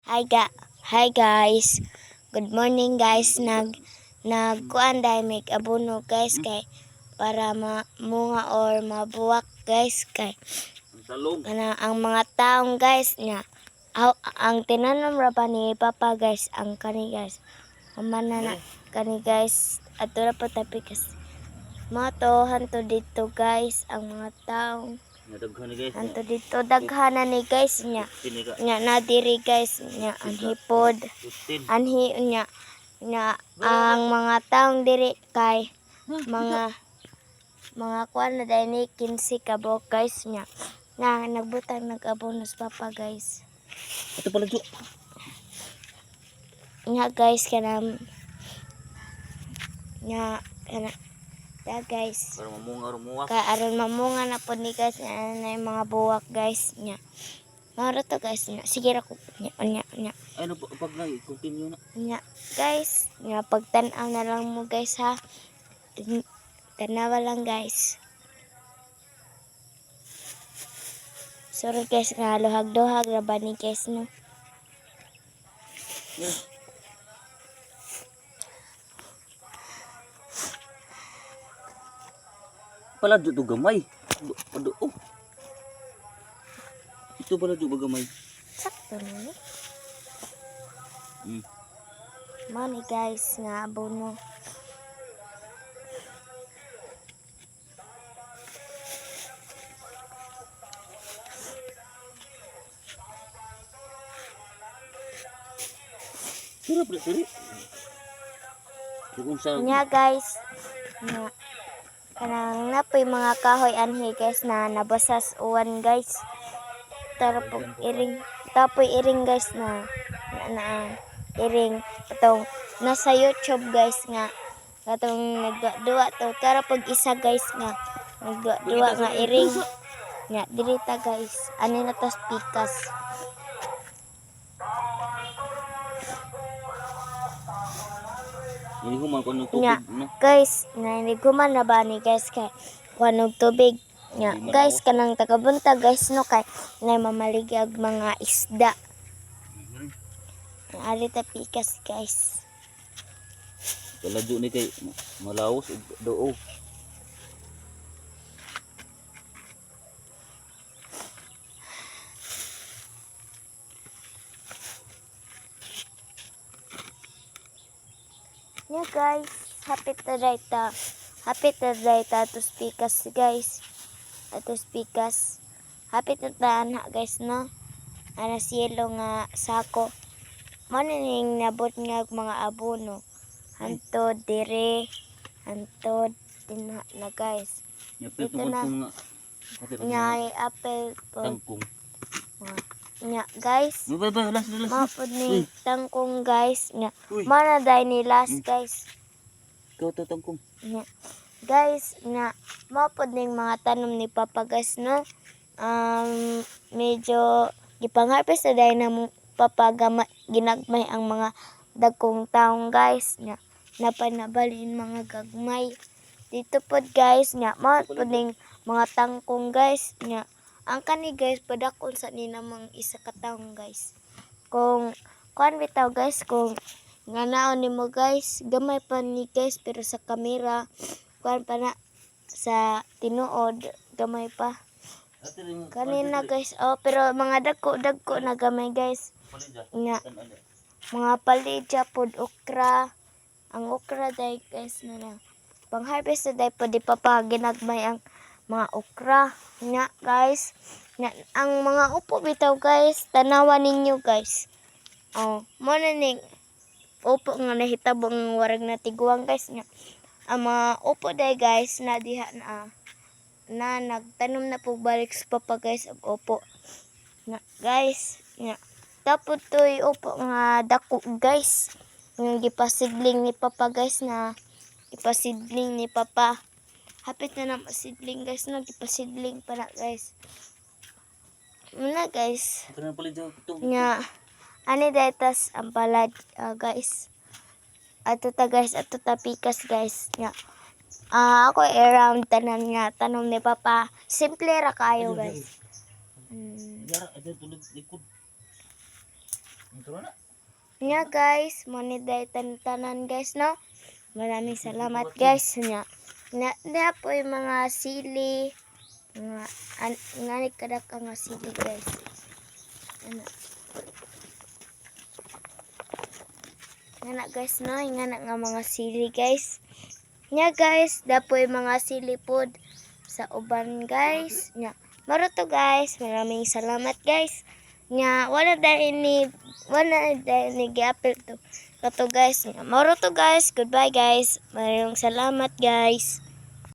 Hi guys. Good morning guys. Nagkuan dahil may abono guys kay para munga or mabuwak guys kay ang mga taong guys niya. Ang tinanom ra ba ni Papa guys ang kani guys. Mamana na kani guys ato ra pa tapi kasi mato hanto dito guys ang mga taong hanto dito daghana ni guys niya na diri guys niya anhipod anhi niya ang mga taong diri kay mga kuan na dahil ni 15 kabok guys niya na nagbutang nag-abonos Papa guys. Ito pala Jo. Nga guys kana guys Para mamunga. ka aron mamunga na po ni guys na yung mga buwak guys nya mara to guys nya sige ra ko nya Ano pag na-continue na? nya guys nya pagtan-aw na lang mo guys ha tanawa lang guys. Sorry guys nga luhag-duhag ra ba ni guys no. Pala Jo to gamay. Oh. Ito pala Jo gamay. Sakto no. Money guys nga abono. Sira pala siri. Kung sa Nya guys nga kanang napoy mga kahoy anhi guys na nabasas uwan guys. Tapoy iring guys na iring atong nasa YouTube guys nga atong nagduwa to tara pag isa guys nga nagduwa nga iring nga dirita guys ani na tas pikas. ini human ko ng Nya tubig no. guys naniguman na ba ni guys kay kuanog tubig nya guys kanang tagabunta guys no kay nay mamaligag mga isda. Ari ta pikas guys. Pala Jo ni kay malaos doo. Nya guys happy to tos pikas guys. Atos pikas. Happy to na guys no. Ana cielo nga sako. Mano ning nabot nga mga abono. Hantod dire, hantod dinha na guys. Yapil Dito tungod na. ko nga. Nya apple po. Tangkong. Nya guys. Ba las. Mapod ni tangkong guys. Nya Uy. mana dai ni last guys. Ikaw to tangkong. Nya guys nya mapod ning mga tanom ni Papa guys no. Medyo gipang-harvest na dahil na Papa ginagmay ang mga dagkong taong guys nya napanabalin mga gagmay dito pod guys nya mao pod ning mga tangkong guys nya ang kani guys padakon sa ni namang isa ka taong guys kung kuan bitaw guys kung nganaon nimo guys gamay pa ni guys pero sa kamera kuan pa na sa tinuod gamay pa kanina guys pero mga dagko na gamay guys nya mga palidya pod okra ang okra dai guys na pang harvest na dai pod di Papa ginagmay ang mga okra nya guys nya ang mga upo bitaw guys tanawan ninyo guys mo na ning upo nga nahitabong warag na tiguang guys nya ang mga upo dai guys na diha na nagtanom na po balik sa Papa guys ang upo na guys nya tapos to'y upo nga dako guys yung gipasidling ni Papa guys na ipasidling ni Papa hapit na masidling guys no gipasidling pa na guys muna guys Ito na pala Jo. nya ani daytas ang palad guys ato ta pikas guys nya ako around tanan nga tanom ni Papa simple ra kayo guys. Yara ada tulad likod. Ito na. Nya guys, monetize tanan guys no. Maraming salamat guys nya. Na po yung mga sili, mga ngani kada ka nga sili guys. Ano. Ngana guys no, ngana nga mga sili guys. Nya guys, dapo yung mga sili pod sa uban guys. Nya. Maro to guys, maraming salamat guys. Nya wala dahil ni giapil to. Kato guys, moro to guys. Goodbye guys. Maraming salamat guys.